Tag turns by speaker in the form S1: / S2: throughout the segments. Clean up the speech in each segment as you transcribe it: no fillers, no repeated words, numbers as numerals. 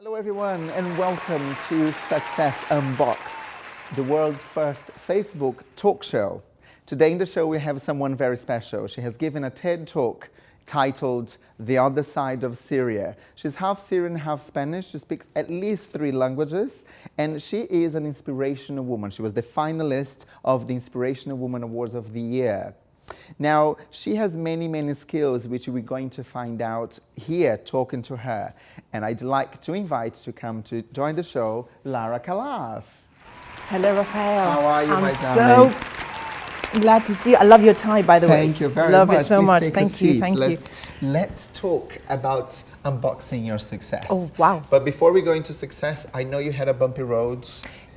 S1: Hello everyone and welcome to Success Unboxed, the world's first Facebook talk show. Today in the show we have someone very special. She has given a TED talk titled The Other Side of Syria. She's half Syrian, half Spanish. She speaks at least 3 languages and she is an inspirational woman. She was the finalist of the Inspirational Woman Awards of the Year. Now, she has many skills which we're going to find out here talking to her. And I'd like to invite to come to join the show, Lara Khalaf.
S2: Hello, Rafael.
S1: How are you, my darling?
S2: So glad to see you. I love your tie, by the way.
S1: Thank you very
S2: much.
S1: much.
S2: Love it so
S1: Please
S2: much.
S1: take a
S2: Thank you.
S1: seat.
S2: Thank you.
S1: Let's talk about unboxing your success.
S2: Oh, wow.
S1: But before we go into success, I know you had a bumpy road.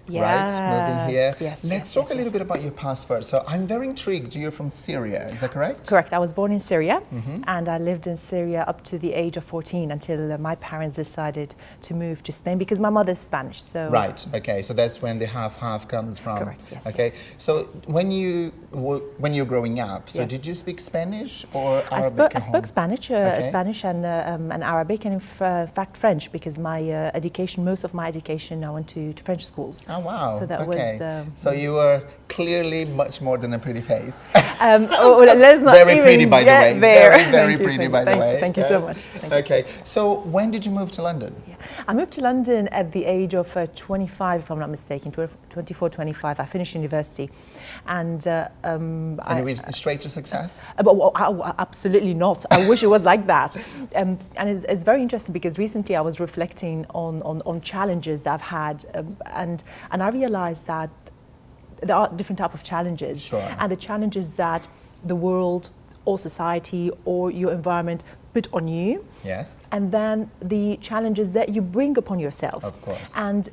S1: Right, moving here. Let's talk a little bit about your past first. So I'm very intrigued. You're from Syria, is that correct?
S2: Correct. I was born in Syria, and I lived in Syria up to the age of 14 until my parents decided to move to Spain because my mother's Spanish. So
S1: right. Okay. So that's when the half comes from.
S2: Correct. Yes.
S1: Okay.
S2: Yes.
S1: So when you're growing up, so did you speak Spanish or Arabic?
S2: I spoke Spanish, Spanish and Arabic, and in fact French because my most of my education I went to French schools.
S1: Oh wow!
S2: So that was.
S1: So you were clearly much more than a pretty face.
S2: Let's not
S1: very
S2: even
S1: pretty, by the way.
S2: There.
S1: Very pretty, by the way.
S2: Thank you so much.
S1: Okay. So when did you move to London?
S2: Yeah. I moved to London at the age of 25, if I'm not mistaken, 24, 25. I finished university, and
S1: you went straight to success?
S2: Absolutely not. I wish it was like that. And it's very interesting because recently I was reflecting on challenges that I've had, and I realized that there are different types of challenges.
S1: Sure.
S2: And the challenges that the world or society or your environment put on you.
S1: Yes.
S2: And then the challenges that you bring upon yourself.
S1: Of course.
S2: And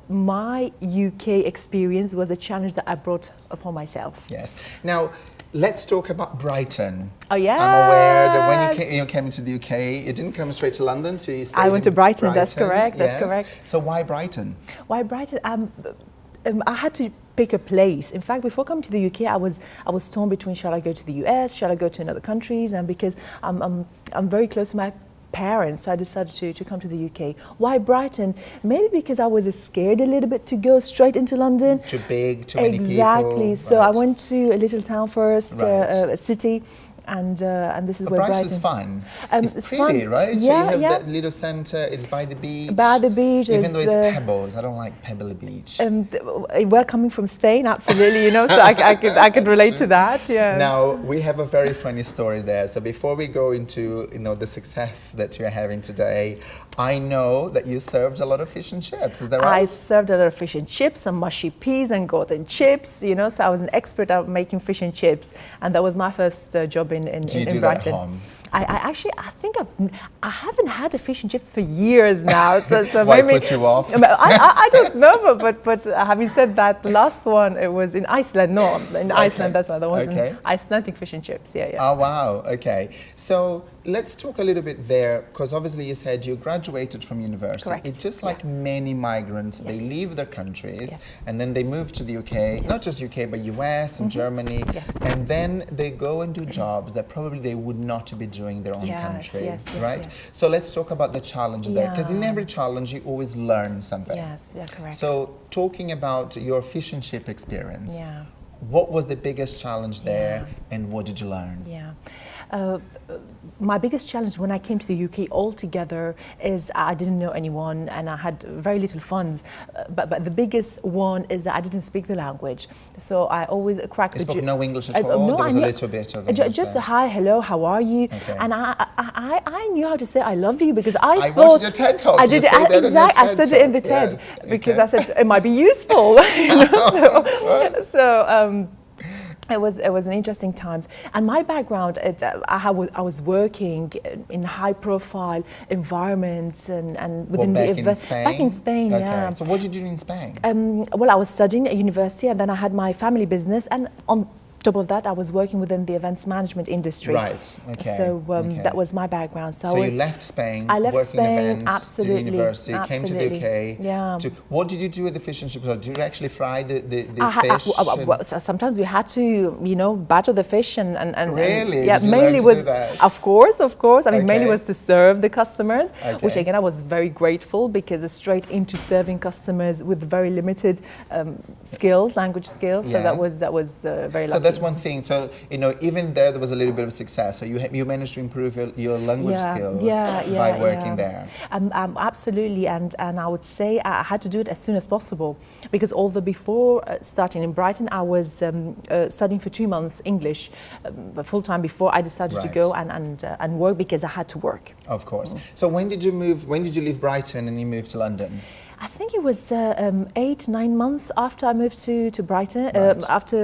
S2: my UK experience was a challenge that I brought upon myself.
S1: Yes. Now, let's talk about Brighton.
S2: Oh, yeah.
S1: I'm aware that when you came to the UK, it didn't come straight to London, so you stayed
S2: I went to Brighton.
S1: Brighton.
S2: That's correct.
S1: Yes.
S2: That's correct.
S1: So why Brighton?
S2: Why Brighton? I had to pick a place. In fact, before coming to the UK, I was torn between shall I go to the US, shall I go to another countries, and because I'm very close to my parents, so I decided to come to the UK. Why Brighton? Maybe because I was scared a little bit to go straight into London.
S1: Too big, too many people.
S2: Exactly. So
S1: right.
S2: I went to a little town first,
S1: Right.
S2: a city. And this is
S1: But
S2: where
S1: Brighton's
S2: Brighton.
S1: fun. It's pretty,
S2: fun.
S1: right?
S2: Yeah,
S1: so you have
S2: yeah.
S1: that little centre, it's by the beach.
S2: By the beach.
S1: Even though it's pebbles, I don't like pebbly beach.
S2: We're coming from Spain, absolutely, so I could relate to that, yeah.
S1: Now, we have a very funny story there. So before we go into, the success that you're having today, I know that you served a lot of fish and chips, is that right?
S2: I served a lot of fish and chips and mushy peas and golden chips, so I was an expert at making fish and chips. And that was my first job in Brighton.
S1: Do you do that at home?
S2: I think I haven't had a fish and chips for years now. So
S1: Why
S2: maybe
S1: put you off?
S2: I don't know, but having said that, the last one it was in Iceland. No, in Iceland. That's why there was an Icelandic fish and chips. Yeah.
S1: Oh wow. Okay. So let's talk a little bit there, because obviously you said you graduated from university.
S2: Correct.
S1: It's just like many migrants, they leave their countries and then they move to the UK, not just UK, but US and Germany, and then they go and do jobs that probably they would not be doing in their own country, right?
S2: Yes.
S1: So let's talk about the challenges there, because in every challenge you always learn something.
S2: Yes, yeah, correct.
S1: So talking about your fish and chip experience, what was the biggest challenge there and what did you learn?
S2: Yeah. My biggest challenge when I came to the UK altogether is I didn't know anyone and I had very little funds. But the biggest one is that I didn't speak the language. So I always cracked
S1: the joke. You spoke no English at all?
S2: No,
S1: there was a little bit of English
S2: just
S1: there.
S2: a hi, hello, how are you? Okay. And I knew how to say I love you because I thought...
S1: watched your TED talk.
S2: I did exactly. I said it in the TED because I said it might be useful. It was an interesting times, and my background, I was working in high-profile environments and within the event back in Spain.
S1: Okay.
S2: Yeah.
S1: So what did you do in Spain?
S2: Well, I was studying at university, and then I had my family business, and top of that, I was working within the events management industry.
S1: Right. Okay.
S2: So
S1: okay.
S2: that was my background.
S1: So you left Spain,
S2: I left
S1: working
S2: Spain,
S1: events,
S2: absolutely,
S1: to university,
S2: absolutely.
S1: came to the UK.
S2: Yeah.
S1: What did you do with the fish and chips? Did you actually fry the fish?
S2: Sometimes we had to, you know, batter the fish and
S1: really?
S2: Yeah,
S1: did you
S2: mainly
S1: learn to
S2: was
S1: do that?
S2: of course. I mean, mainly
S1: Okay.
S2: was to serve the customers, which
S1: Okay.
S2: again I was very grateful, because it's straight into serving customers with very limited skills, language skills. So
S1: Yes.
S2: that was very lucky.
S1: So that's one thing. So, you know, even there was a little bit of success. So you managed to improve your language skills by working there.
S2: Absolutely, and I would say I had to do it as soon as possible, because although before starting in Brighton, I was studying for 2 months English full time before I decided to go and work, because I had to work.
S1: Of course. So when did you move? When did you leave Brighton and you moved to London?
S2: I think it was 8, 9 months after I moved to Brighton.
S1: Right.
S2: After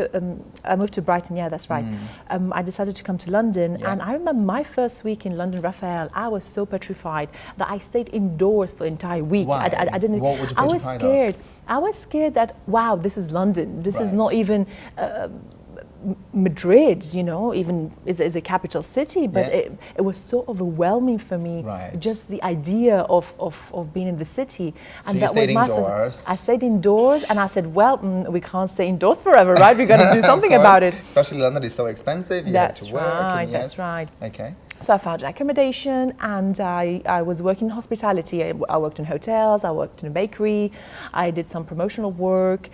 S2: I moved to Brighton, yeah, that's right. I decided to come to London, and I remember my first week in London, Rafael, I was so petrified that I stayed indoors for the entire week.
S1: Why?
S2: I didn't.
S1: What would you
S2: I was
S1: petrified
S2: scared. I was scared that, wow, this is London. This is not even Madrid, you know, even is a capital city, but it was so overwhelming for me.
S1: Right.
S2: Just the idea of being in the city, and
S1: So
S2: that was my first. I stayed indoors, and I said, well, we can't stay indoors forever, right? We got to do something about it.
S1: Especially London is so expensive. You have to work.
S2: Right. That's right.
S1: Okay.
S2: So I found accommodation, and I was working in hospitality. I worked in hotels, I worked in a bakery, I did some promotional work.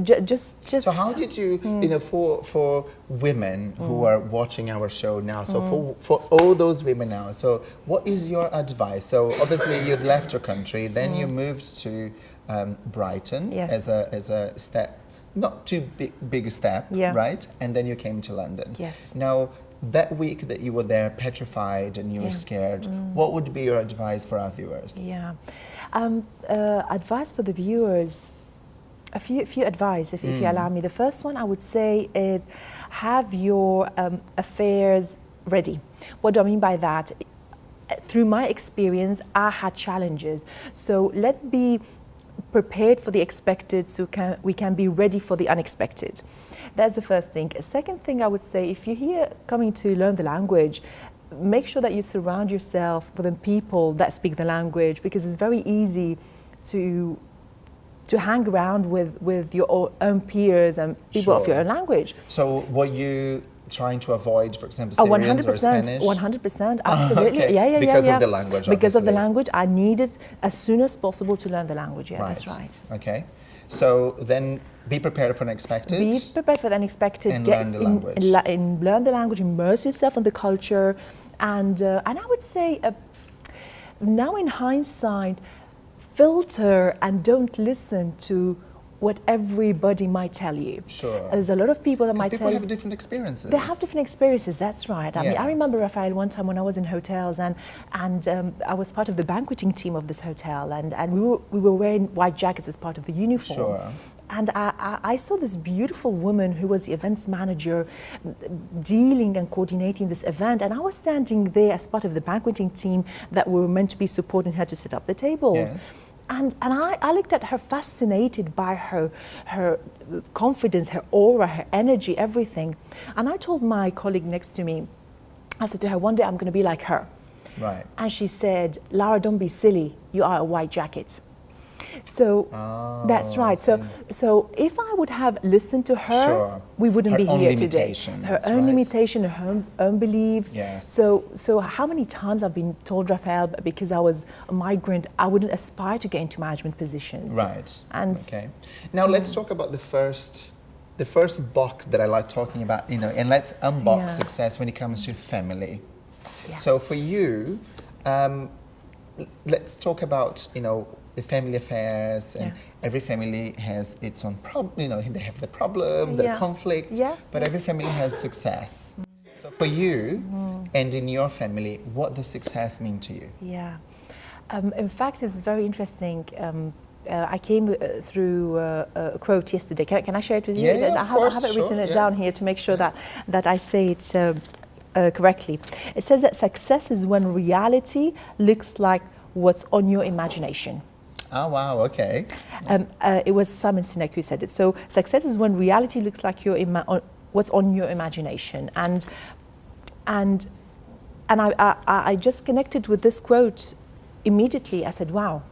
S2: Just.
S1: So how did you, you know, for women who are watching our show now, so for all those women now, so what is your advice? So obviously you left your country, then you moved to Brighton as a step, not too big a step, right? And then you came to London.
S2: Yes.
S1: Now, that week that you were there petrified and you were scared, what would be your advice for our viewers?
S2: Yeah. Advice for the viewers, a few advice, if you allow me. The first one I would say is have your affairs ready. What do I mean by that? Through my experience, I had challenges. So let's be prepared for the expected, so we can be ready for the unexpected. That's the first thing. A second thing I would say, if you're here coming to learn the language, make sure that you surround yourself with the people that speak the language, because it's very easy to hang around with your own peers and people of your own language.
S1: So were you trying to avoid, for example, Syrians or Spanish?
S2: 100%, absolutely.
S1: Okay. Because of the language,
S2: Because of the language, I needed as soon as possible to learn the language. Yeah, that's right.
S1: Okay. So then be prepared for the unexpected.
S2: Be prepared for the unexpected.
S1: And learn the language.
S2: Learn the language, immerse yourself in the culture. And I would say, now in hindsight, filter and don't listen to what everybody might tell you.
S1: Sure.
S2: There's a lot of people that might tell you.
S1: People have different experiences.
S2: They have different experiences, that's right. I mean, I remember, Rafael, one time when I was in hotels, and I was part of the banqueting team of this hotel, and we were wearing white jackets as part of the uniform.
S1: Sure.
S2: And I saw this beautiful woman who was the events manager dealing and coordinating this event, and I was standing there as part of the banqueting team that we were meant to be supporting her to set up the tables.
S1: Yes.
S2: And I looked at her fascinated by her confidence, her aura, her energy, everything. And I told my colleague next to me, I said to her, one day I'm going to be like her.
S1: Right.
S2: And she said, Lara, don't be silly. You are a white jacket. So that's right. So if I would have listened to her, we wouldn't be here today. Her own limitation, her own beliefs.
S1: Yes.
S2: So how many times I've been told, Rafael, because I was a migrant, I wouldn't aspire to get into management positions.
S1: Right.
S2: And
S1: okay. Now let's talk about the first box that I like talking about, you know, and let's unbox success when it comes to family. Yeah. So for you, let's talk about, you know, the family affairs, and every family has its own problem. You know, they have their problems, their conflicts, but every family has success. So for you and in your family, what does success mean to you?
S2: Yeah, in fact, it's very interesting. I came through a quote yesterday. Can I share it with you?
S1: Yeah,
S2: I have it written down here to make sure that I say it correctly. It says that success is when reality looks like what's on your imagination.
S1: Oh, wow, okay.
S2: It was Simon Sinek who said it. So success is when reality looks like what's on your imagination. And I just connected with this quote immediately. I said, wow,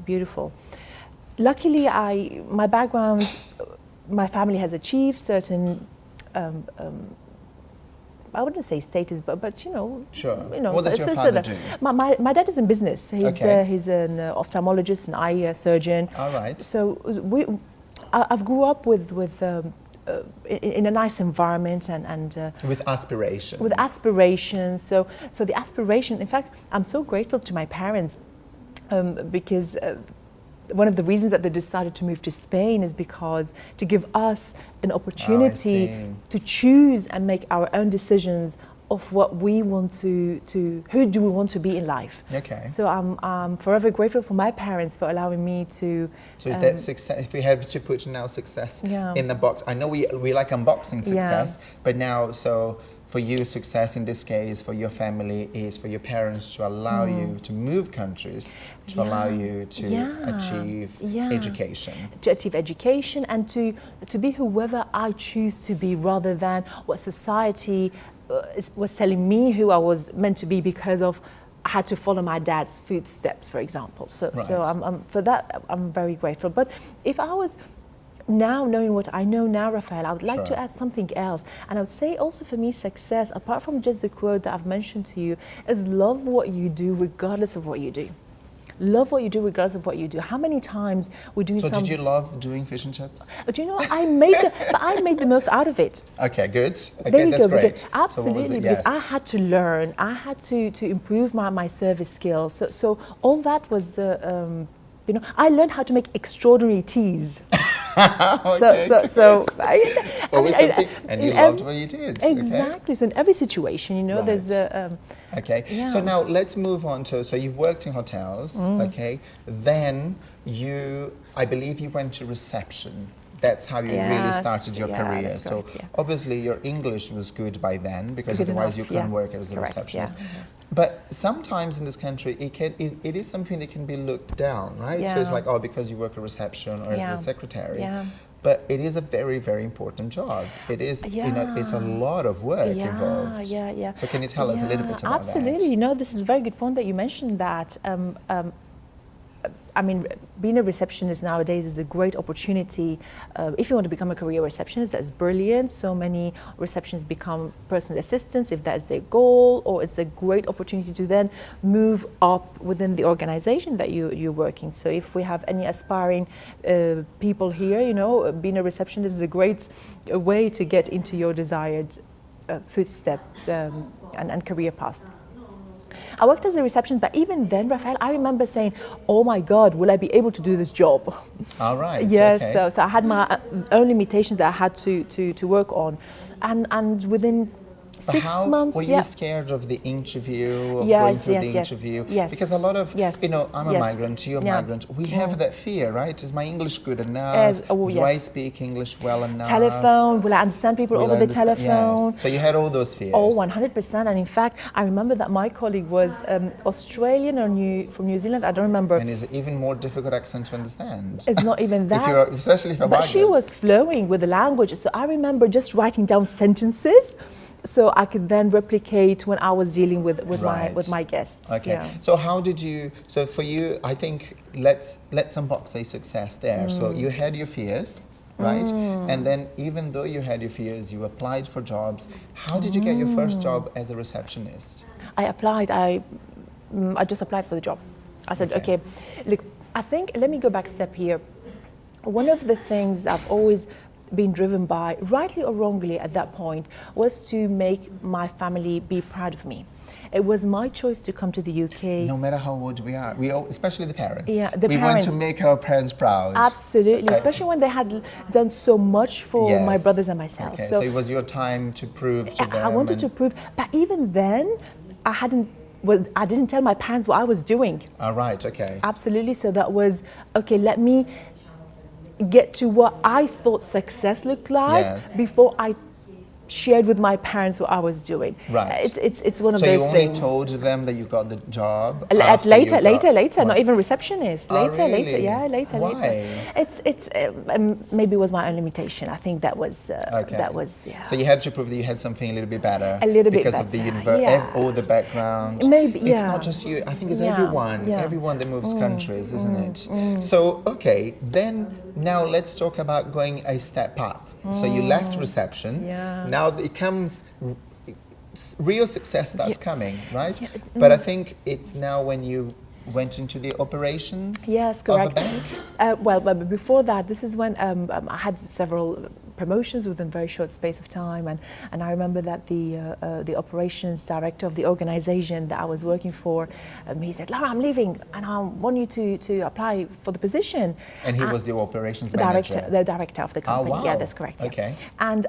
S2: beautiful. Luckily, my background, my family has achieved certain, I wouldn't say status, but you know.
S1: Sure. What does your father do?
S2: My dad is in business. He's an ophthalmologist, an eye surgeon.
S1: All right.
S2: So I've grew up with in a nice environment and
S1: with aspirations.
S2: With aspirations. So the aspiration. In fact, I'm so grateful to my parents because one of the reasons that they decided to move to Spain is because to give us an opportunity to choose and make our own decisions of what we want to who do we want to be in life.
S1: Okay.
S2: So I'm forever grateful for my parents for allowing me to.
S1: So is that success? If we have to put now success in the box, I know we like unboxing success, but now so for you success in this case for your family is for your parents to allow you to move countries, to allow you to achieve education.
S2: To achieve education and to be whoever I choose to be rather than what society was telling me who I was meant to be because of I had to follow my dad's footsteps, for example. So for that I'm very grateful. But if I was now knowing what I know now, Rafael, I would like to add something else. And I would say also for me success, apart from just the quote that I've mentioned to you, is love what you do regardless of what you do. Love what you do regardless of what you do. How many times we do
S1: So did you love doing fish and chips?
S2: Do you know, I made the most out of it.
S1: Okay, good. Okay,
S2: there you
S1: that's
S2: go.
S1: great.
S2: Absolutely, because I had to learn. I had to improve my service skills. So all that was, you know, I learned how to make extraordinary teas.
S1: Okay, and you loved what you did.
S2: Exactly. Okay. So in every situation, you know, there's a.
S1: Okay. Yeah. So now let's move on to. So you worked in hotels. Okay. Then I believe you went to reception. That's how you really started your career. So obviously your English was good by then because otherwise you couldn't work as a receptionist. But sometimes in this country, it is something that can be looked down, right? So it's like, oh, because you work a reception or as a secretary. But it is a very, very important job. It is, you know, it's a lot of work involved. So can you tell us a little bit about that?
S2: Absolutely. You know, this is a very good point that you mentioned that. I mean, being a receptionist nowadays is a great opportunity. If you want to become a career receptionist, that's brilliant. So many receptionists become personal assistants if that's their goal, or it's a great opportunity to then move up within the organization that you're working. So if we have any aspiring people here, you know, being a receptionist is a great way to get into your desired footsteps and career path. I worked as a receptionist, but even then, Rafael, I remember saying, oh my God, will I be able to do this job?
S1: All right.
S2: Yes, okay. So I had my own limitations that I had to work on. And within 6 months,
S1: were you scared of the interview, of going through the interview?
S2: Yes.
S1: Because a lot of, you know, I'm a migrant, you're a migrant. We have that fear, right? Is my English good enough? Do I speak English well enough?
S2: Telephone, will I understand people over the telephone?
S1: Yes. So you had all those fears?
S2: Oh, 100%. And in fact, I remember that my colleague was Australian or from New Zealand, I don't remember.
S1: And is it even more difficult accent to understand?
S2: It's not even that.
S1: Especially if you're
S2: But she was flowing with the language. So I remember just writing down sentences so I could then replicate when I was dealing with my guests.
S1: Okay. So how did you? So for you, I think let's unbox a success there. So you had your fears, right? And then even though you had your fears, you applied for jobs. How did you get your first job as a receptionist?
S2: I applied. I just applied for the job. I said, okay, look, I think let me go back a step here. One of the things I've always been driven by, rightly or wrongly at that point, was to make my family be proud of me. It was my choice to come to the UK. No
S1: matter how old we are, especially the parents.
S2: Yeah,
S1: we want to make our parents proud.
S2: Absolutely, especially when they had done so much for my brothers and myself.
S1: Okay, so it was your time to prove to them.
S2: I wanted to prove, but even then, I didn't tell my parents what I was doing.
S1: All right, okay.
S2: Absolutely, so that was, okay, let me get to what I thought success looked like before I shared with my parents what I was doing.
S1: Right.
S2: It's one of
S1: so
S2: those
S1: you only
S2: things.
S1: told them that you got the job
S2: Later, not even receptionist. Later,
S1: really?
S2: Later.
S1: Why?
S2: It's maybe it was my own limitation. I think that was yeah.
S1: So you had to prove that you had something a little bit better.
S2: A little bit
S1: because of the
S2: better,
S1: all the background.
S2: Maybe,
S1: It's not just you. I think it's everyone.
S2: Yeah.
S1: Everyone that moves countries, isn't it? So okay, then now let's talk about going a step up. So you left reception.
S2: Yeah.
S1: Now it comes. Real success starts coming, right?
S2: Yeah.
S1: But I think it's now when you went into the operations.
S2: Yes, correct.
S1: Of a bank.
S2: Well, but before that, this is when I had several promotions within a very short space of time, and I remember that the operations director of the organization that I was working for, he said, "Laura, I'm leaving, and I want you to apply for the position."
S1: And he was the operations
S2: director,
S1: manager.
S2: the director of the company.
S1: Oh, wow.
S2: Yeah, that's correct. Yeah.
S1: Okay.
S2: And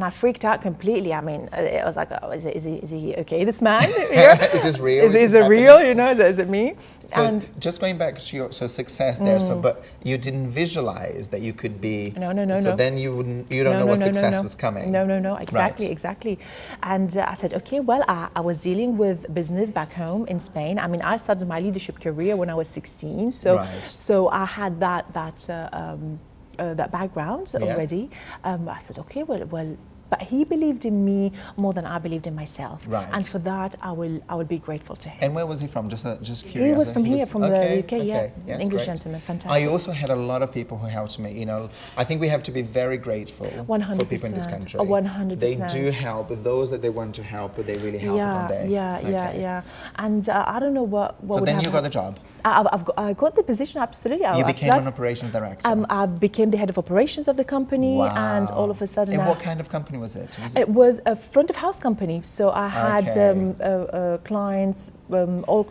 S2: I freaked out completely. I mean, I was like, oh, is he okay? This man here?
S1: Is this real?
S2: Is it real? You know, is it me?
S1: So
S2: and
S1: just going back to your success there, but you didn't visualize that you could be.
S2: No.
S1: So then you don't know what success was coming.
S2: No. Exactly,
S1: Right.
S2: exactly. And I said, okay, well, I was dealing with business back home in Spain. I mean, I started my leadership career when I was 16, so I had that background already. I said, okay, well. But he believed in me more than I believed in myself,
S1: Right.
S2: and for that I will be grateful to him.
S1: And where was he from? Just curious.
S2: He was from here, from the UK.
S1: Okay.
S2: Yeah,
S1: Yes,
S2: English
S1: great.
S2: gentleman, fantastic.
S1: I also had a lot of people who helped me. You know, I think we have to be very grateful
S2: 100%.
S1: for people in this country.
S2: 100%.
S1: They do help those that they want to help, but they really help one day.
S2: Yeah. And I don't know what
S1: So
S2: would
S1: then
S2: have
S1: you got the job.
S2: I got the position, absolutely.
S1: You became an operations director.
S2: I became the head of operations of the company,
S1: Wow.
S2: and all of a sudden.
S1: And what kind of company was it?
S2: It was a front of house company, so I had clients, all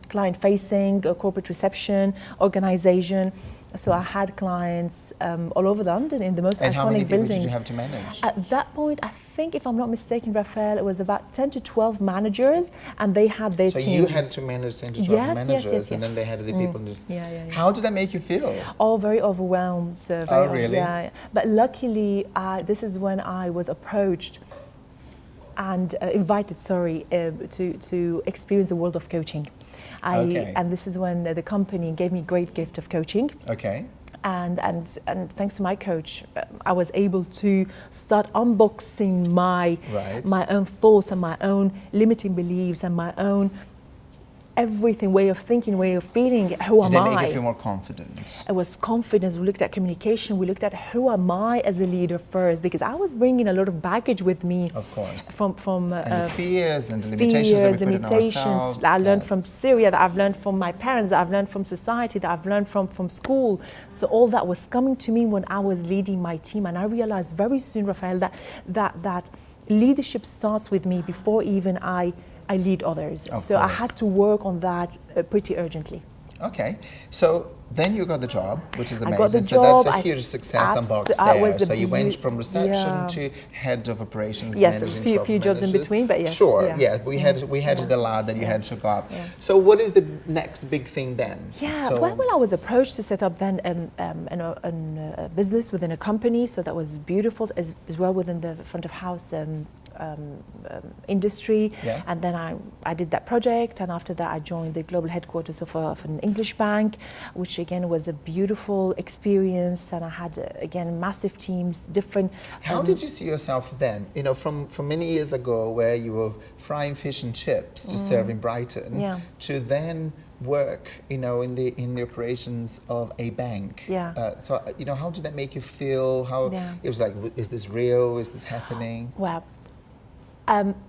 S2: client facing, corporate reception, organization. So I had clients all over London in the most
S1: and
S2: iconic
S1: how many people
S2: buildings.
S1: did you have to manage?
S2: At that point, I think, if I'm not mistaken, Rafael, it was about 10 to 12 managers, and they had their teams.
S1: So you had to manage 10 to 12 managers,
S2: yes.
S1: and then they had the people.
S2: Yeah.
S1: How did that make you feel?
S2: Oh, very overwhelmed.
S1: Really?
S2: Yeah. But luckily, this is when I was approached and invited, to experience the world of coaching. And this is when the company gave me a great gift of coaching.
S1: Okay.
S2: And thanks to my coach, I was able to start unboxing my own thoughts and my own limiting beliefs and my own everything, way of thinking, way of feeling. Who am I?
S1: Did they make you feel more confident?
S2: It was confidence. We looked at communication. We looked at who am I as a leader first, because I was bringing a lot of baggage with me.
S1: Of course.
S2: From
S1: and the fears and the limitations that we put in ourselves.
S2: I learned from Syria, that I've learned from my parents, that I've learned from society, that I've learned from school. So all that was coming to me when I was leading my team, and I realized very soon, Rafael, that leadership starts with me before even I lead others. So I had to work on that pretty urgently.
S1: Okay, so then you got the job, which is amazing.
S2: I got the job.
S1: So that's a huge success Unboxed there. So you went from reception to head of operations.
S2: Yes, a few jobs in between, but yes.
S1: Sure, we had the ladder that you had to go up. So what is the next big thing then?
S2: Yeah, well, I was approached to set up then a business within a company, so that was beautiful as well within the front of house industry.
S1: Yes.
S2: And then I did that project, and after that I joined the global headquarters of an English bank, which again was a beautiful experience, and I had again massive teams, different.
S1: How did you see yourself then? You know, from many years ago, where you were frying fish and chips to serve in Brighton, to then work, you know, in the operations of a bank. So you know, how did that make you feel? How it was like, is this real? Is this happening?
S2: Well,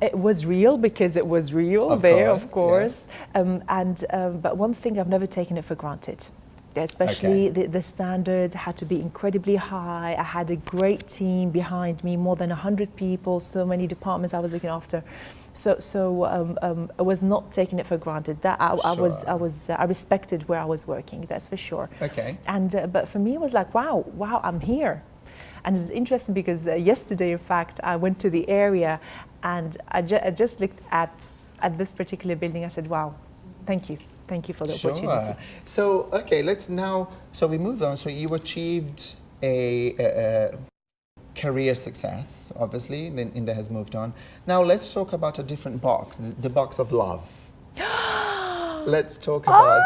S2: it was real because it was real of course. But one thing, I've never taken it for granted. Especially the standard had to be incredibly high. I had a great team behind me, more than 100 people, so many departments I was looking after. So I was not taking it for granted. That I respected where I was working. That's for sure.
S1: Okay.
S2: And but for me, it was like, wow, I'm here. And it's interesting because yesterday, in fact, I went to the area, and I just looked at this particular building. I said, wow, thank you. Thank you for the opportunity.
S1: So, okay, let's now, so we move on. So you achieved career success, obviously, then Inda has moved on. Now let's talk about a different box, the box of love. Let's talk about.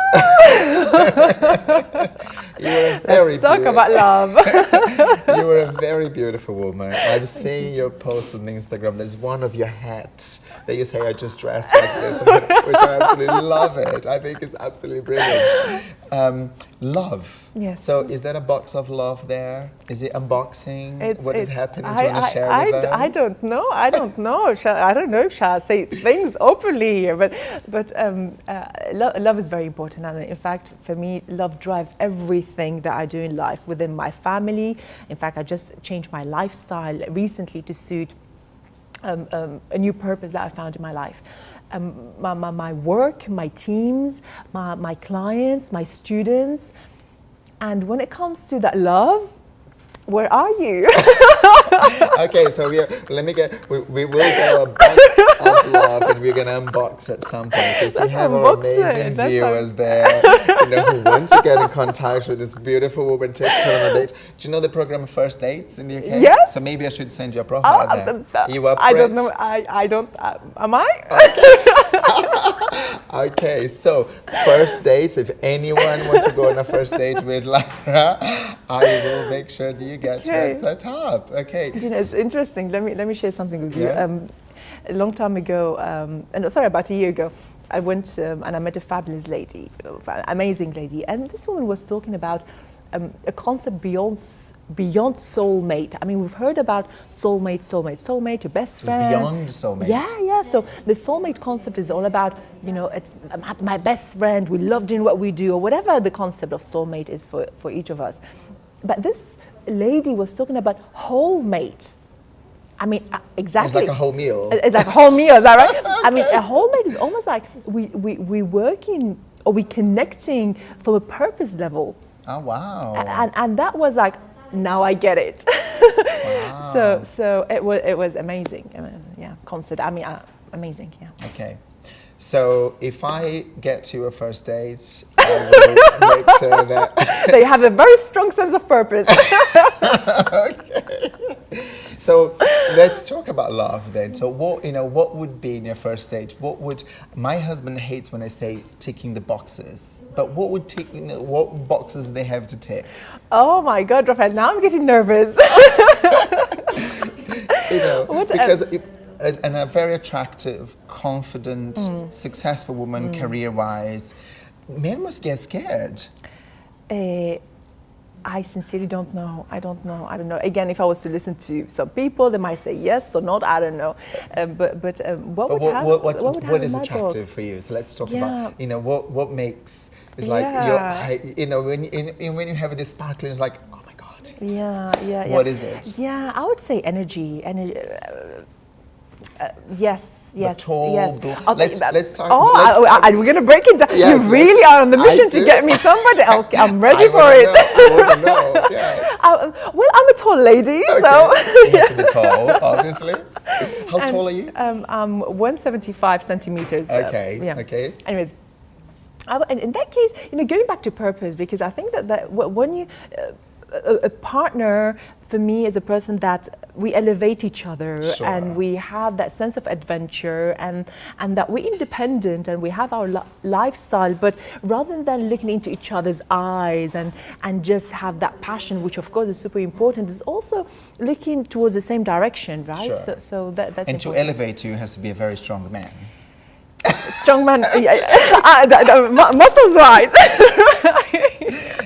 S2: Let's talk about love.
S1: You were a very beautiful woman. I've seen your posts on Instagram. There's one of your hats that you say, I just dressed like this, which I absolutely love it. I think it's absolutely brilliant. Love.
S2: Yes.
S1: So is that a box of love there? Is it unboxing? What is happening? Do you want to share with us?
S2: I don't know. I don't know. I don't know if shall say things openly here, but love is very important. And in fact, for me, love drives everything that I do in life within my family. In fact, I just changed my lifestyle recently to suit a new purpose that I found in my life. My work, my teams, my clients, my students. And when it comes to that love, where are you?
S1: Okay, so we will get a box of love and we're going to unbox at some point. So if we have our amazing viewers there, who want to get in contact with this beautiful woman, take her on a date. Do you know the program First Dates in the UK?
S2: Yes.
S1: So maybe I should send you a profile there. Are you up for
S2: I don't
S1: it?
S2: know. I don't. Am I?
S1: Okay, so first dates, if anyone wants to go on a first date with Lara, I will make sure that you get that set up. Okay.
S2: You know, it's interesting. Let me share something with you.
S1: Yes.
S2: A long time ago, about a year ago, I went and I met a fabulous lady, amazing lady, and this woman was talking about a concept beyond soulmate. I mean, we've heard about soulmate, your best friend.
S1: Beyond soulmate.
S2: Yeah. So the soulmate concept is all about, it's my best friend. We love doing what we do, or whatever the concept of soulmate is for each of us. But this lady was talking about whole mate. I mean, exactly.
S1: It's like a whole meal.
S2: It's like a whole meal, is that right? Okay. I mean, a whole mate is almost like we working or we connecting from a purpose level.
S1: Oh, wow.
S2: And that was like, now I get it.
S1: Wow.
S2: So it was amazing. Yeah, concept. I mean, amazing. Yeah.
S1: Okay. So if I get to a first date, I will make sure that
S2: they have a very strong sense of purpose.
S1: Okay. So let's talk about love then. So what would be in your first date? My husband hates when I say ticking the boxes. But what boxes they have to tick?
S2: Oh my God, Rafael! Now I'm getting nervous.
S1: Because a very attractive, confident, successful woman, career-wise, men must get scared.
S2: I sincerely don't know. I don't know. Again, if I was to listen to some people, they might say yes or not. I don't know. What
S1: is attractive for you? So let's talk about what makes. It's like when you have this sparkling, it's like, oh my God.
S2: Yeah.
S1: What is it?
S2: Yeah, I would say energy. Yes.
S1: Tall,
S2: yes.
S1: Let's talk.
S2: We're going to break it down.
S1: Yes,
S2: you really are on the mission to get me somebody. I'm ready for it.
S1: I want to know. Yeah.
S2: Well, I'm a tall lady,
S1: okay.
S2: so.
S1: You have to be tall, obviously. How tall are you?
S2: I'm 175 centimeters.
S1: Okay.
S2: Yeah.
S1: Okay.
S2: Anyways. And in that case, going back to purpose, because I think that when you, a partner for me is a person that we elevate each other,
S1: sure.
S2: and we have that sense of adventure, and that we're independent and we have our lifestyle, but rather than looking into each other's eyes and just have that passion, which of course is super important, is also looking towards the same direction, right?
S1: Sure.
S2: So that's
S1: and important. To elevate you has to be a very strong man.
S2: Strong man, muscles wise.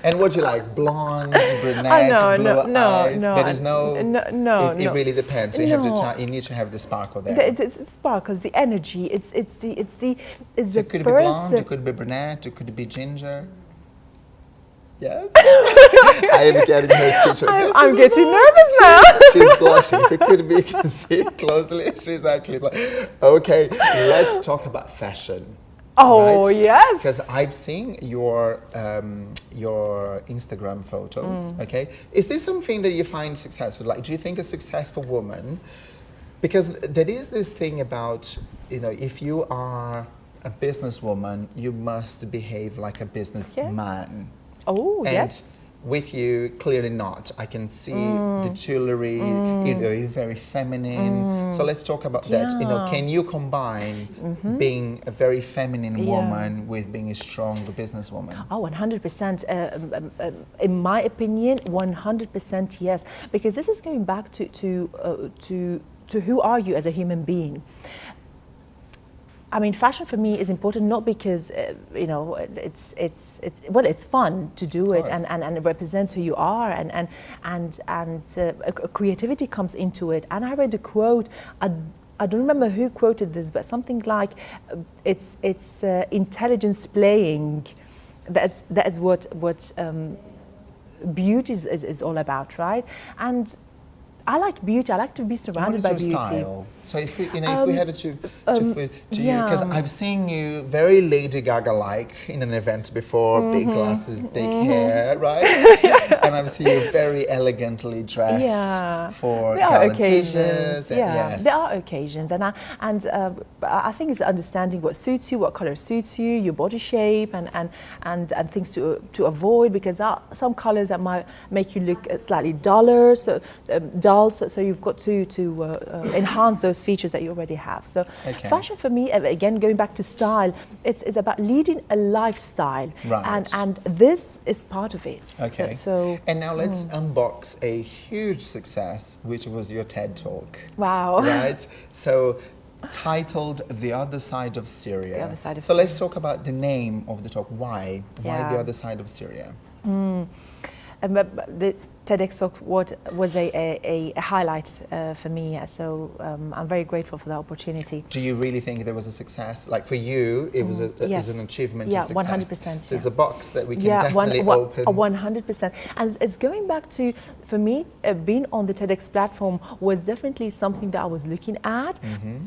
S1: And what do you like? Blonde, brunette, blue eyes? There is no. It really depends. So you need to have the sparkle there.
S2: It's sparkle, the energy. It's the
S1: so it could be blonde. It could be brunette. It could be ginger. Yes. I am getting her speech.
S2: I'm getting nervous now.
S1: She's blushing. If it could be, you can see it closely. She's actually blushing. Okay, let's talk about fashion.
S2: Oh, right? Yes.
S1: Because I've seen your Instagram photos. Okay, is this something that you find successful? Like, do you think a successful woman? Because there is this thing about if you are a businesswoman, you must behave like a businessman.
S2: Oh,
S1: and
S2: yes.
S1: with you, clearly not. I can see the jewelry, you know, you're very feminine. So let's talk about that. You know, can you combine being a very feminine woman with being a strong businesswoman?
S2: Oh, 100%. In my opinion, 100% yes. Because this is going back to who are you as a human being. I mean, fashion for me is important not because you know it's fun to do it and it represents who you are and creativity comes into it. And I read a quote. I don't remember who quoted this, but something like it's intelligence playing. That is what beauty is all about, right? And I like beauty. I like to be surrounded by beauty.
S1: Style? So if we, you know, if we had to because I've seen you very Lady Gaga-like in an event before, big glasses, big hair, right? And I've seen you very elegantly dressed for
S2: occasions.
S1: Yes.
S2: There are occasions, and I think it's understanding what suits you, what color suits you, your body shape, and things to avoid, because there are some colors that might make you look slightly duller, so you've got to enhance those features that you already have. So fashion for me, again, going back to style, it's about leading a lifestyle, and this is part of it.
S1: Okay. So and now let's unbox a huge success, which was your TED Talk.
S2: Wow.
S1: Right. So titled "The Other Side of Syria."
S2: The Other Side of
S1: so
S2: Syria.
S1: Let's talk about the name of the talk. Why the other side of Syria?
S2: The TEDx Talk was a highlight for me, so I'm very grateful for that opportunity.
S1: Do you really think there was a success? Like for you, it was an achievement.
S2: Yeah,
S1: to success.
S2: 100%.
S1: So it's a box that we can definitely open.
S2: 100%. And it's going back to, for me, being on the TEDx platform was definitely something that I was looking at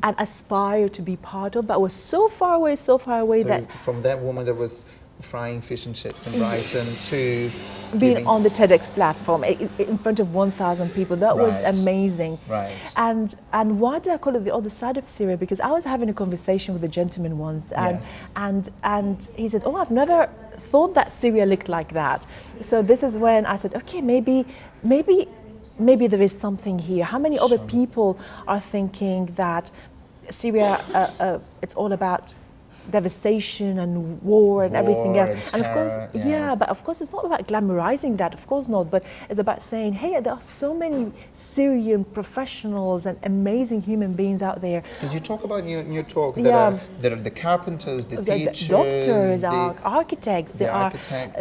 S2: and aspire to be part of, but I was so far away
S1: so
S2: that...
S1: From that woman that was frying fish and chips in Brighton to
S2: being on the TEDx platform in front of 1,000 people, that was amazing.
S1: Right.
S2: And why did I call it the other side of Syria? Because I was having a conversation with a gentleman once, and he said, "Oh, I've never thought that Syria looked like that." So this is when I said, "Okay, maybe there is something here." How many other people are thinking that Syria, it's all about devastation and war and everything else, and of course, but of course it's not about glamorizing that, of course not, but it's about saying, hey, there are so many Syrian professionals and amazing human beings out there.
S1: Because you talk about in your talk that there are the carpenters, the teachers,
S2: doctors, architects,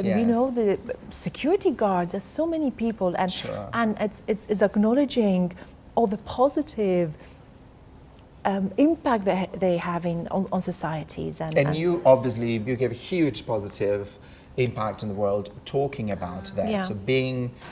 S1: you
S2: know, the security guards. There's so many people, and it's acknowledging all the positive impact that they're having on societies.
S1: And you obviously, you give a huge positive impact in the world talking about that. So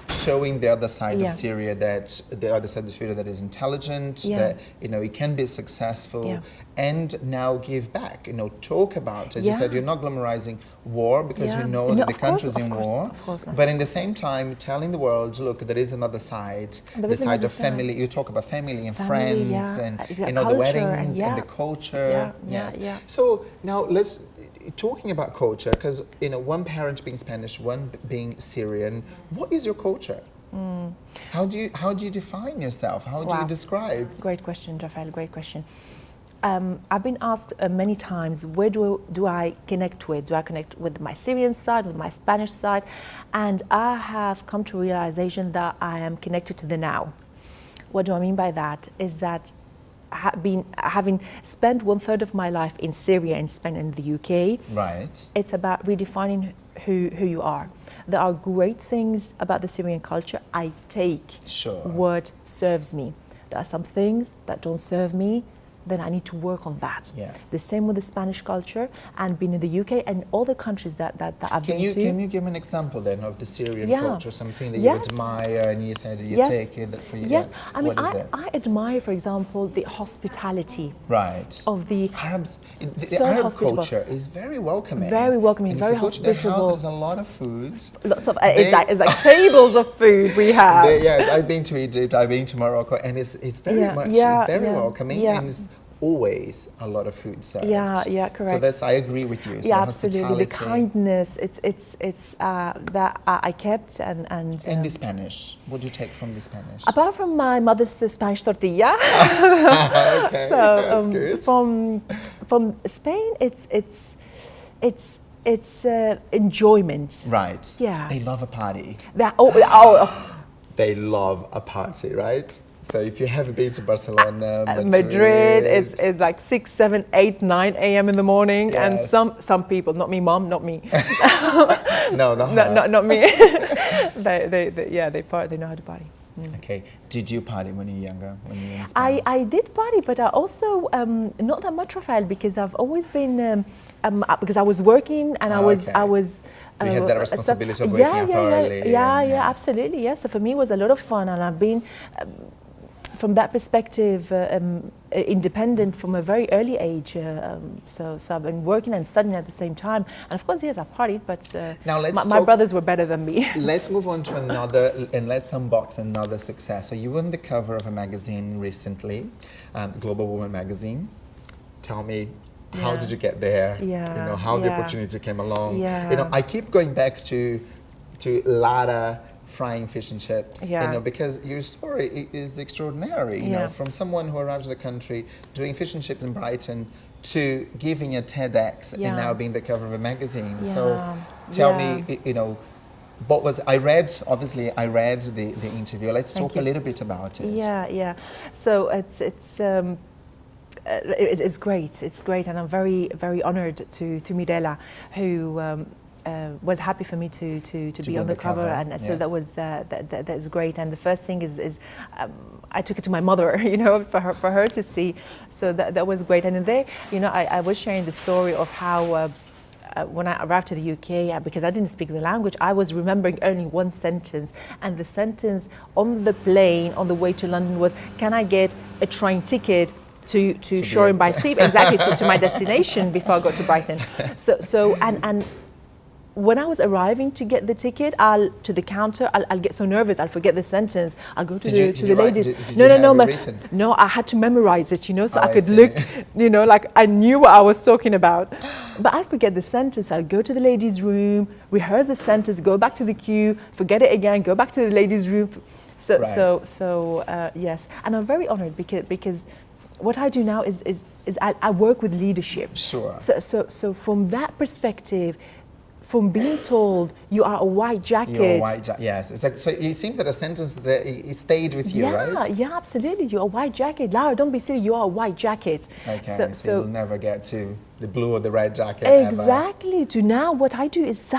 S1: showing the other side of Syria, that the other side of Syria that is intelligent, that, you know, it can be successful and now give back, you know, talk about, as you said, you're not glamorizing war because you know that the country's in war, but in the same time telling the world, look, there is another side, the side of family. You talk about family and friends and, you know, the weddings and the culture. So now let's, talking about culture, because, you know, one parent being Spanish, one being Syrian, what is your culture? How do you define yourself? How do you describe?
S2: Great question, Rafael, great question. I've been asked many times, where do I connect with? Do I connect with my Syrian side, with my Spanish side? And I have come to a realization that I am connected to the now. What do I mean by that? Is that having spent 1/3 of my life in Syria and spent in the UK, it's about redefining who you are. There are great things about the Syrian culture. I take what serves me. There are some things that don't serve me, then I need to work on that. The same with the Spanish culture, and being in the UK and all the countries that I've been to.
S1: Can you give an example then of the Syrian culture, something that you admire and you said you take it for you?
S2: I mean, I admire, for example, the hospitality of the
S1: Arabs. The Arab culture is very welcoming.
S2: Very welcoming, very hospitable.
S1: There's a lot of food.
S2: Lots of, it's like tables of food we have.
S1: I've been to Egypt, I've been to Morocco, and it's very much very welcoming. And it's always a lot of food served.
S2: Yeah, yeah, correct.
S1: So that's, I agree with you. So
S2: yeah, absolutely. The
S1: hospitality.
S2: kindness, it's that I kept and
S1: And the Spanish. What do you take from the Spanish?
S2: apart from my mother's Spanish tortilla.
S1: Okay, that's good.
S2: From Spain, it's enjoyment.
S1: Right.
S2: Yeah.
S1: They love a party.
S2: That oh.
S1: They love a party, right? So if you have been to Barcelona,
S2: Madrid, it's like 6, 7, 8, 9 a.m. in the morning,
S1: Yes.
S2: and some people, not me, mom, not me,
S1: No,
S2: not me. they party. They know how to party.
S1: Okay. Did you party when you were younger? When you were in Spain?
S2: I did party, but I also not that much, Rafael, because I've always been because I was working and I was.
S1: So you had that responsibility of waking up early.
S2: Yeah, absolutely. Yeah. So for me, it was a lot of fun, and I've been. From that perspective, independent from a very early age. So I've been working and studying at the same time. And of course, yes, I partied, but
S1: now
S2: my brothers were better than me.
S1: Let's move on to another, and let's unbox another success. So you were on the cover of a magazine recently, Global Woman magazine. Tell me, how did you get there?
S2: Yeah,
S1: how the opportunity came along.
S2: Yeah.
S1: I keep going back to Lara frying fish and chips, because your story is extraordinary, from someone who arrived in the country doing fish and chips in Brighton to giving a TEDx and now being the cover of a magazine. So tell me, what was, I read the interview. Let's talk a little bit about it.
S2: Yeah. So it's great. It's great, and I'm very, very honored to meet Ella, who was happy for me to be on the cover, and so that was that's great. And the first thing is I took it to my mother, for her to see. So that was great. And in there, I was sharing the story of how. When I arrived to the UK, because I didn't speak the language, I was remembering only one sentence, and the sentence on the plane on the way to London was, "Can I get a train ticket to Shoreham by Sea?" Exactly, to my destination before I got to Brighton. So when I was arriving to get the ticket, to the counter, I'll get so nervous, I'll forget the sentence. I'll go to the lady. No, I had to memorize it, so I could look, like I knew what I was talking about. But I'll forget the sentence. I'll go to the ladies' room, rehearse the sentence, go back to the queue, forget it again, go back to the ladies' room. Yes, and I'm very honored because what I do now is I work with leadership.
S1: Sure.
S2: So from that perspective, from being told you are a white jacket.
S1: You're a white jacket, yes. It's like, so it seems that a sentence that it stayed with you, right?
S2: Yeah, absolutely. You're a white jacket. Lara, don't be silly. You are a white jacket.
S1: Okay, so you'll never get to the blue or the red jacket.
S2: Exactly. Ever. To now, what I do is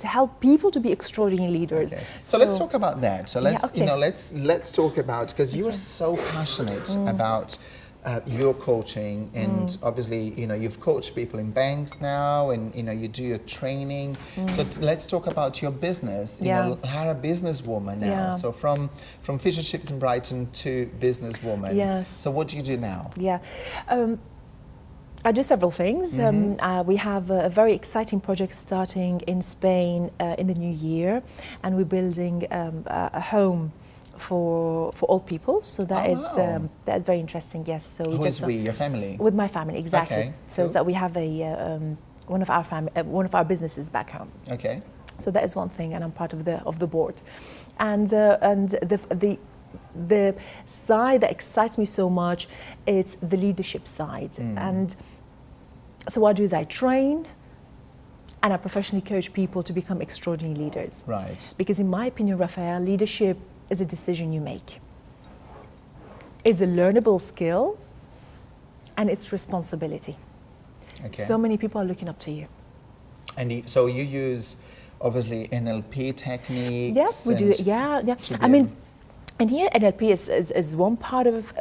S2: help people to be extraordinary leaders.
S1: Okay. So let's talk about that. So let's talk about, because you are so passionate about your coaching, and obviously you've coached people in banks now, and you do your training. So let's talk about your business. You're a businesswoman now. So from fish and chips in Brighton to businesswoman.
S2: Yes.
S1: So what do you do now?
S2: Yeah. I do several things. We have a very exciting project starting in Spain in the new year, and we're building a home for old people, so that's very interesting. Yes, so
S1: Who is we? Your family?
S2: With my family, exactly.
S1: Okay,
S2: so
S1: cool.
S2: that we have one of our businesses back home.
S1: Okay.
S2: So that is one thing, and I'm part of the board, and the side that excites me so much, it's the leadership side. And so what I do is I train and I professionally coach people to become extraordinary leaders.
S1: Right.
S2: Because in my opinion, Rafael, leadership is a decision you make. It's a learnable skill, and it's responsibility.
S1: Okay.
S2: So many people are looking up to you.
S1: And so you use, obviously, NLP techniques?
S2: Yes, we do. Yeah. I mean, and here NLP is one part of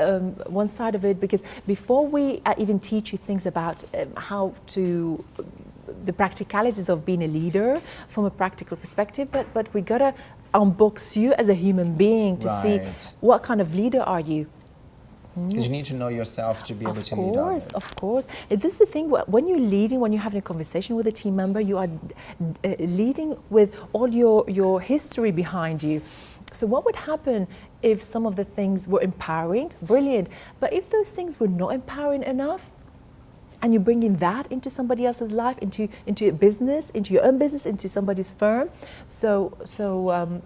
S2: one side of it, because before we even teach you things about how to the practicalities of being a leader from a practical perspective, but we gotta unbox you as a human being to see what kind of leader are you.
S1: Because you need to know yourself to be able to lead others.
S2: Of course. This is the thing, when you're leading, when you're having a conversation with a team member, you are leading with all your history behind you. So what would happen if some of the things were empowering? Brilliant. But if those things were not empowering enough, and you're bringing that into somebody else's life, into your business, into your own business, into somebody's firm. So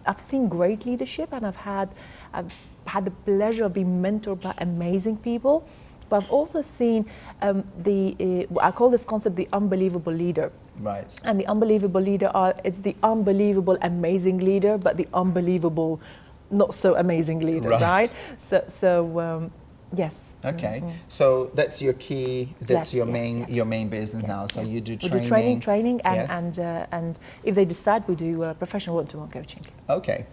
S2: I've seen great leadership, and I've had the pleasure of being mentored by amazing people. But I've also seen I call this concept the unbelievable leader.
S1: Right.
S2: And the unbelievable leader it's the unbelievable amazing leader, but the unbelievable not so amazing leader, right? So yes.
S1: Okay. So that's your key. That's
S2: Yes,
S1: your main business now. So you do
S2: We
S1: training.
S2: do training,
S1: Yes.
S2: and if they decide, we do professional one-to-one coaching.
S1: Okay.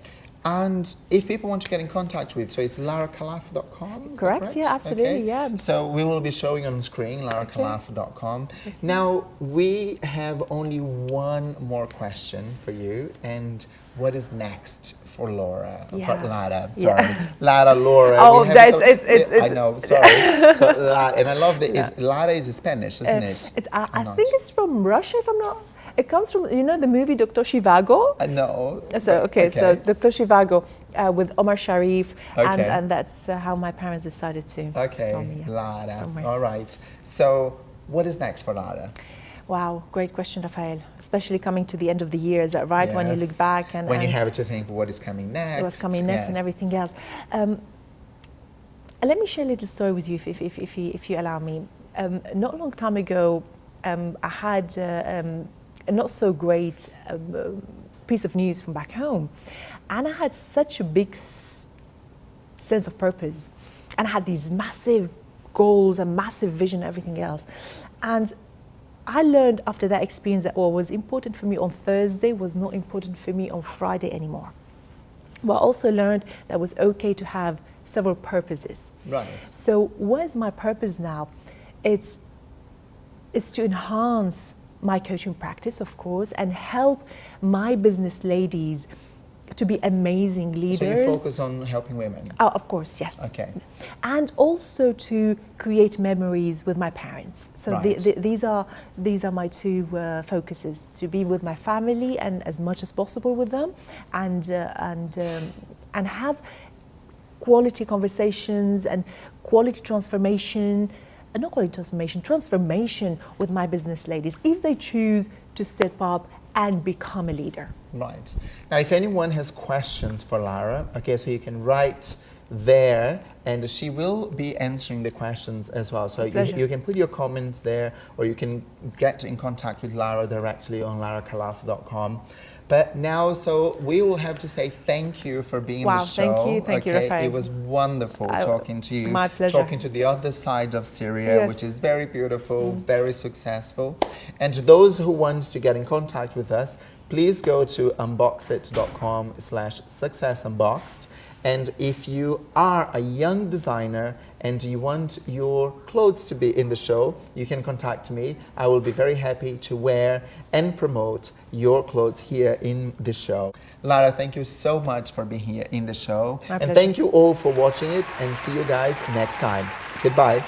S1: And if people want to get in contact with, so it's laracalaf.com?
S2: Correct? Yeah, absolutely.
S1: Okay.
S2: Yeah.
S1: So we will be showing on screen laracalaf.com. Now we have only one more question for you, and what is next for Laura?
S2: Yeah.
S1: For Lara,
S2: Yeah.
S1: sorry, Lara, Laura.
S2: Oh,
S1: We have
S2: that's it's.
S1: I know, sorry. So Lara, and I love that. Lara is Spanish, isn't it?
S2: I think it's from Russia, if I'm not. It comes from, you know, the movie Dr. Zhivago?
S1: No.
S2: So, okay, so Dr. Zhivago with Omar Sharif,
S1: Okay.
S2: and that's how my parents decided to
S1: Okay,
S2: call me. Yeah.
S1: Lara.
S2: Omar.
S1: All right. So, what is next for Lara?
S2: Wow, great question, Rafael. Especially coming to the end of the year, is that right? When you look
S1: Yes.
S2: back and
S1: when you have to think what is coming next.
S2: what's coming next and
S1: Yes.
S2: everything else. Let me share a little story with you, if you allow me. Not a long time ago, I had a not so great piece of news from back home, and I had such a big sense of purpose, and I had these massive goals and massive vision and everything else. And I learned after that experience that what was important for me on Thursday was not important for me on Friday anymore. But I also learned that it was okay to have several purposes.
S1: Right.
S2: So what is my purpose now? It's to enhance my coaching practice, of course, and help my business ladies to be amazing leaders.
S1: So you focus on helping women?
S2: Oh, of course, yes.
S1: Okay.
S2: And also to create memories with my parents. So
S1: Right.
S2: these are my two focuses: to be with my family and as much as possible with them, and have quality conversations and quality transformation. Not quality transformation with my business ladies if they choose to step up and become a leader.
S1: Right. Now, if anyone has questions for Lara, okay, so you can write there, and she will be answering the questions as well. So you can put your comments there, or you can get in contact with Lara directly on laracalaf.com. But now, so we will have to say thank you for being in the show.
S2: Thank you, Rafael.
S1: It was wonderful talking to you.
S2: My pleasure.
S1: Talking to the other side of Syria,
S2: Yes.
S1: which is very beautiful, very successful. And to those who want to get in contact with us, please go to unboxit.com/successunboxed. And if you are a young designer and you want your clothes to be in the show, you can contact me. I will be very happy to wear and promote your clothes here in the show. Lara, thank you so much for being here in the show.
S2: My
S1: and
S2: pleasure.
S1: thank you all for watching it, and see you guys next time. Goodbye.